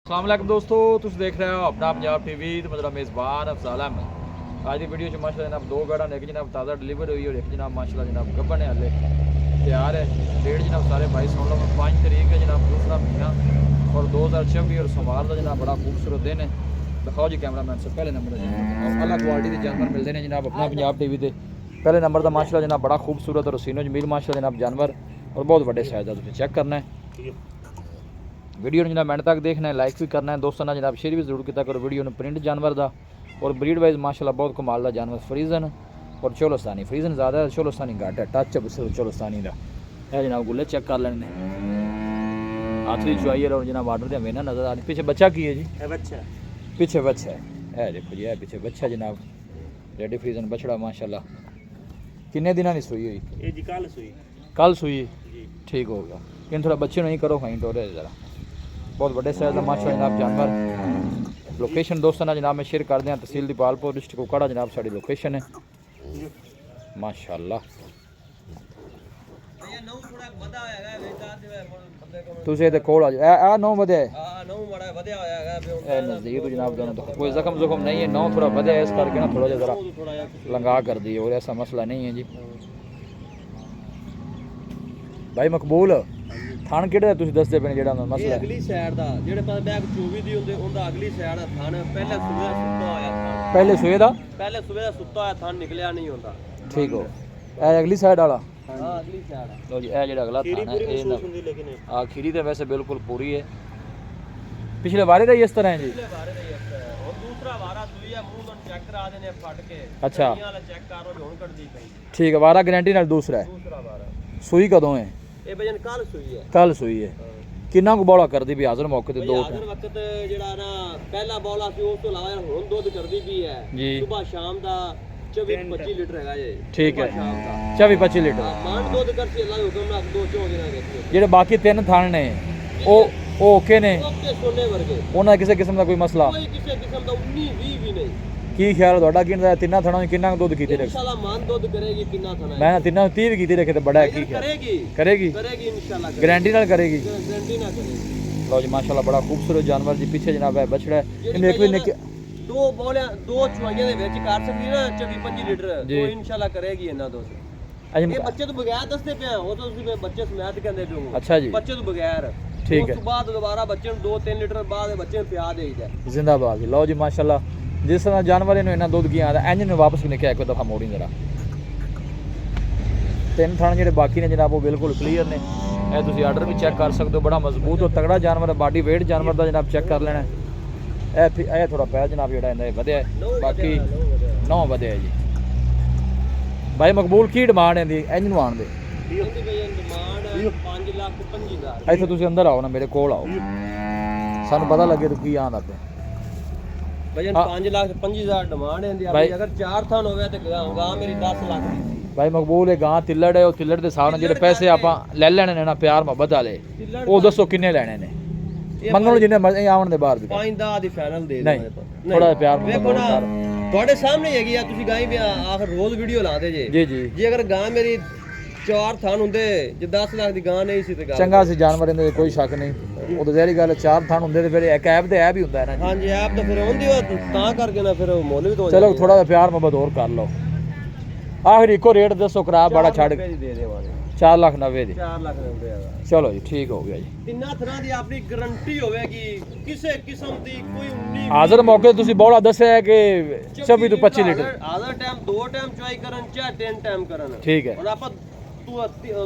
अस्सलाम वालेकुम दोस्तों, तुम देख रहे हो अपना पंजाब टीवी। तो मेरा मेज़बान अफजाल अहमद। आज की वीडियो च माशाल्लाह जनाब दो गाड़ा ने, एक जनाब ताज़ा डिलीवर हुई और एक जनाब माशाल्लाह जनाब गब्बन है, हले तैयार है। डेट जनाब सारे भाई सुन लो, 5 तारीख है जनाब, दूसरा महीना और 2024 और सोमवार का जनाब बड़ा खूबसूरत दिन है। दिखाओ जी कैमरा मैन से पहले नंबर अलग क्वालिटी के जानवर मिलते हैं जनाब अपना पंजाब टीवी से। पहले नंबर का माशाल्लाह जनाब बड़ा खूबसूरत और सीनो जमील माशाल्लाह जनाब जानवर और बहुत बड़े साइज़ का, तुझे चेक करना है। वीडियो जनाब एंड तक देखना है, लाइक भी करना है दोस्तों ना जनाब, शेयर भी जरूर किया करो। वीडियो में प्रिंट जानवर का और ब्रीड वाइज माशाल्लाह बहुत कमाल का जानवर फ्रीजन और चोलोस्तानी। फ्रीजन ज़्यादा है, चोलोस्तानी घट है, टच है चोलोस्तानी का है जनाब। गुल्ले चेक कर लेने आखिरी चुआई और जनाब आर्डर दे ना नजर आ रही। पीछे बच्चा की है जी, बच्चा पीछे बच्चा है देखो जी, है पीछे बच्चा जनाब, रेडी फ्रीजन बछड़ा माशाल्लाह। किन्ने दिनों की सूई हुई? कल सूई, ठीक हो गया। इन थोड़ा बच्चे नहीं करो कहीं टोरे ज़रा, बहुत बड़े साइज़ का माशाल्लाह जनाब जानवर। लोकेशन दोस्तों ना जनाब मैं शेयर कर दें, तहसील दीपालपुर डिस्ट्रिक्ट कोकाड़ा जनाब साड़ी लोकेशन है माशाल्लाह। तुझे तो कोल आ जाए 9 बजे नज़दीक जनाब दोनों, तो कोई जख्म जुख्म नहीं है, 9 थोड़ा बढ़िया है, इस करके ना थोड़ा ज़रा लंगा कर दी और ऐसा मसला नहीं है जी। भाई मकबूल थान किहड़ा तुसीं दसदे पे जेड़ा मसला अगली साइड दा जेड़े पास बैग 24 दी हुंदे उंदा अगली साइड दा थान पहले सुबह सुत्ता होया थान, पहले सुबह सुत्ता होया थान निकलिया नहीं हुंदा। ठीक हो ए अगली साइड वाला, हां अगली साइड लो जी ए जेड़ा अगला थान है ए ना खीरी तो वैसे बिल्कुल पूरी है। पिछले वारे दा ही इस तरह है जी, पिछले वारे दा ही इस तरह और दूसरा वारा सुई है, मुंह तो चेक करा देने फट के। अच्छा वाला चेक करो हुन कर दी पई, ठीक है। वारा गारंटी नाल दूसरा है। दूसरा वारा सुई कदों है? ए भजन कल सुई है, कल सुई है। किन्ना को बौला कर दी भी हाजिर मौके ते दो हाजिर वक्त जेड़ा ना पहला बौला सी उस तो अलावा हुन दूध कर दी भी है जी, सुबह शाम दा 24-25 लीटर हैगा ये। ठीक है, शाम दा 24-25 लीटर मान दूध करती अल्लाह दे हुक्म नाल 2-4 दिन रहती है। जेडे बाकी 3 थान ने ओ ओके ने, ओके सोने वर्गे, उन्हां किसी किस्म का कोई मसला कोई किसी किस्म दा 19-20 भी नहीं। की ख्याल ਤੁਹਾਡਾ किन्ना तिन्ना थाना किन्ना दूध कीते रखे? इंशाल्लाह मान दूध करेगी कितना थाना मैं तिन्ना 30 भी कीते रखे तो बड़ा है। की ख्याल करेगी करेगी करेगी इंशाल्लाह गारंटी नाल करेगी। गारंटी ना करेगी। लो जी माशाल्लाह बड़ा खूबसूरत जानवर जी, पीछे जनाब है बछड़ा है। इन एक भी निके दो बोले दो चुआइयां दे विच कर सकदी ना 24-25 लीटर तो इंशाल्लाह करेगी इना दूध। ये बच्चे तो बगैर दसते पे वो तो उसमें बच्चे समेत कहंदे पे हो। अच्छा जी, बच्चे तो बगैर ठीक है। उस बाद दोबारा बच्चे 2-3 लीटर बाद बच्चे पिया देईदा जिंदाबाद। लो जी माशाल्लाह जिस तरह जानवर इन्होंने इन्ना दूध किया इंजन ने वापस लेके एक दफ़ा मोड़ी जरा। 3 थाने जो बाकी ने जनाब वो बिल्कुल क्लीयर ने, यह तुम आर्डर भी चेक कर सकते हो। बड़ा मजबूत और तगड़ा जानवर है, बॉडी वेट जानवर का जनाब चेक कर लेना। यह थोड़ा पैर जनाब जो वधिया है, बाकी 9 वधिया जी। भाई मकबूल की डिमांड है इंजन आने दे? इतने तुम अंदर आओ ना, मेरे कोल आओ, सानू पता लगे तो की आंदा पे। भजन 5,25,000 डिमांड है भाई। अगर 4 थान होवे तो गां मेरी 10 लाख दी। भाई मकबूल है गां तिल्लड़ है, तिल्लड़ के हिसाब जो पैसे आप ले लेने ने ना प्यार मुहब्बत वाले, वो दसो किन्ने लेने ने? मंगण जिन्ने मर्जी आवन दे बाहर भी 5-10 दी फाइनल दे नहीं, थोड़ा प्यार देखो ना ਤੁਹਾਡੇ ਸਾਹਮਣੇ ਹੈਗੀ ਆ, ਤੁਸੀਂ ਗਾਂ ਵੀ ਆਖਰ ਰੋਜ਼ ਵੀਡੀਓ ਲਾਉਂਦੇ ਜੇ जी जी। ਜੇ ਅਗਰ ਗਾਂ ਮੇਰੀ 4 ਥਾਨ ਹੁੰਦੇ ਜੇ 10 ਲੱਖ ਦੀ ਗਾਂ ਨਹੀਂ ਸੀ ਤੇ ਗਾਂ ਚੰਗਾ ਸੀ जानवर इनदे कोई शक नहीं। ਉਹ ਤਾਂ ਜ਼ਹਿਰੀ ਗੱਲ 4 थान ਹੁੰਦੇ ਤੇ ਫਿਰ ਇੱਕ ਐਪ ਤੇ ਐਪ ਹੀ ਹੁੰਦਾ ਹੈ ना जी। ਹਾਂਜੀ ਐਪ ਤਾਂ ਫਿਰ ਹੁੰਦੀ ਉਹ ਤਾਂ ਕਰਕੇ ਨਾ ਫਿਰ ਮੁੱਲ ਵੀ ਤੋਂ चलो थोड़ा सा प्यार मोहब्बत और कर लो। आखिर इको रेट दसो खराब बड़ा छड़ ਦੇ ਦੇਵਾਂਗੇ 4,90,000 ਦੀ। 4 ਲੱਖ ਦੇ ਹੁੰਦੇ ਆ। चलो जी ठीक हो गया जी। ਤਿੰਨਾਂ ਥਾਂ ਦੀ ਆਪਣੀ ਗਾਰੰਟੀ ਹੋਵੇਗੀ, ਕਿਸੇ ਕਿਸਮ ਦੀ ਕੋਈ 19 हाजिर मौके ਤੁਸੀਂ ਬੋਲਾ ਦੱਸਿਆ ਹੈ ਕਿ 24 ਤੋਂ 25 ਲੀਟਰ। ਆਧਾ ਟਾਈਮ 2 ਟਾਈਮ ਚੁਆਈ ਕਰਨ ਚਾਹੇ 3 ਟਾਈਮ ਕਰਨ, ठीक है ਹੁਣ ਆਪਾਂ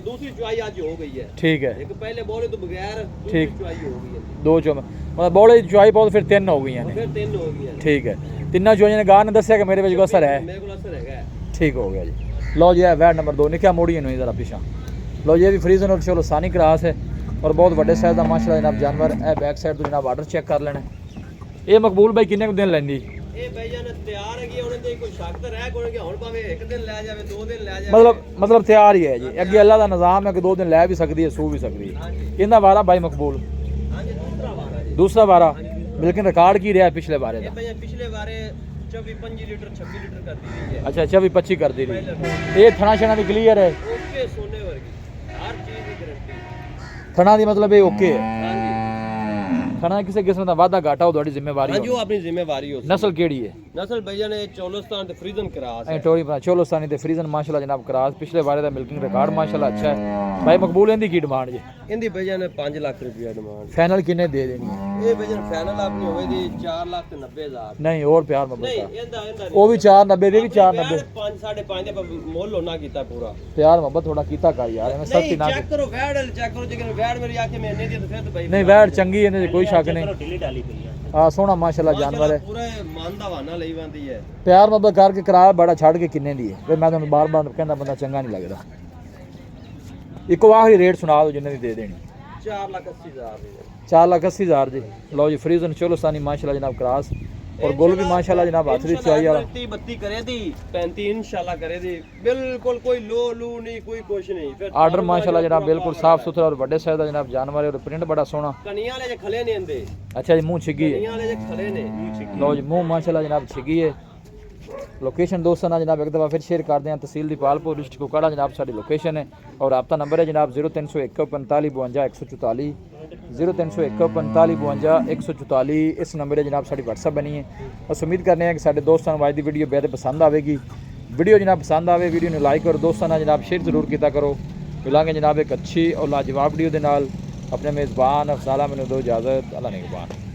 दूसरी चुआई आज हो गई है। ठीक है, एक पहले बोले तो बगैर दूसरी ठीक। चुआई हो गई है, 2 चो मतलब बौले की चुआई बहुत फिर 3 हो गई ने। फिर 3 हो गई है। ठीक है, तिन्ना चुआइयां ने गां ने दस्या कि मेरे विच असर है। मेरे को असर है। ठीक हो गया जी। लो जी है वैट नंबर 2 निका मोड़ी नहीं जरा पीछा। लो ये भी फ्रीजन और चलो सानी क्रास है और बहुत बड़े साइज का माशाल्लाह जनाब जानवर है। बैक साइड तो जनाब आर्डर चेक कर लेना। ये मकबूल भाई किन्ने दिन लेंदी? ये भाई जान तैयार है कि हुन ते कोई शक तो रह कोई कि हुन भावे 1 दिन ले जावे 2 दिन ले जावे, मतलब तैयार ही है जी। अगे अल्लाह का निज़ाम है कि 2 दिन लै भी सकती है, सू भी सकती है। इनका वारा भाई मकबूल? हां जी दूसरा वारा जी। दूसरा वारा, लेकिन रिकॉर्ड की रहा पिछले बारे का? भाई पिछले बारे 24-25 लीटर 26 लीटर कर दी है। अच्छा 24-25 कर दी रही। ये थना शना भी क्लियर है? ओके सोने वर्गी हर चीज की गारंटी। थना दी मतलब ये ओके है? हां जी थना किसी किस्म का वादा घाटा हो थोड़ी जिम्मेवारी हाँ जी वो अपनी जिम्मेवारी हो नस्ल केड़ी है नस्ल भैया ने चोलिस्तान ते फ्रीजन क्रॉस है टोरी बना चोलोस्तानी ते फ्रीजन माशाल्लाह जनाब क्रॉस पिछले बारे दा मिल्किंग रिकॉर्ड माशाल्लाह अच्छा है भाई मकबूल इनकी की डिमांड जी इंदी भैया ने 5 लाख रुपया डिमांड फाइनल किन्ने दे देनी है ये भैया फाइनल अपनी होवे दी 4,90,000 नहीं और प्यार मोहब्बत नहीं इंदा वो भी 490 दे भी 490 5 5.5 दे मोल होना कीता पूरा प्यार मोहब्बत थोड़ा कीता कर यार मैं सख्ती ना चेक करो वैड चेक करो जे वैड मेरी आंखें में नहीं दी तो फिर तो भाई नहीं वैड चंगी है इन्हें कोई शक नहीं ढीली डाली पई है हां सोना माशाल्लाह जानवर है पूरे मान दा वाना ਲਈ ਬੰਦੀ ਹੈ प्यार मोहब्बत करके किराया बड़ा छड़ के किन्ने दी है वे मैं ਤੁਹਾਨੂੰ बार-बार कहंदा बंदा चंगा नहीं लगदा इको आखिरी रेट सुना दो जिन्ने दी दे देनी 4,80,000 4,80,000 जी लो जी फ्रीजन चोलोस्तानी माशाल्लाह जनाब क्रॉस और गोल भी माशाल्लाह जनाब हाथ दी चुआई वाला 32 करे दी 35 इंशाल्लाह करे दी बिल्कुल कोई लो लू नहीं कोई कुछ नहीं फिर आर्डर माशाल्लाह जनाब बिल्कुल साफ सुथरा और बड़े साइज दा जनाब जानवर है और प्रिंट बड़ा सोना कनिया वाले जे खले ने इंदे अच्छा जी मुंह छिगी है कनिया वाले जे खले ने लो जी मुंह माशाल्लाह जनाब छिगी है लोकेशन दोस्तों ना जनाब एक दफ़ा फिर शेयर कर दें तहसील दीपालपुर डिस्ट्रिक्ट कुपवाड़ा जनाब साड़ी लोकेशन है और आपका नंबर है जनाब 0301 45 52 144 0301 45 52 144 इस नंबर है जनाब साड़ी व्हाट्सअप बनी है बस उम्मीद करने हैं कि साढ़े दोस्तों को आज की वीडियो बेहद पसंद आएगी वीडियो जनाब पसंद आए वीडियो ने लाइक और दोस्तों ना जनाब शेयर जरूर किया करो मिलांगे जनाब एक अच्छी और लाजवाब वीडियो के नाल अपने मेज़बान अफजाला मैनू दो इजाज़त अल्लाह निगहबान।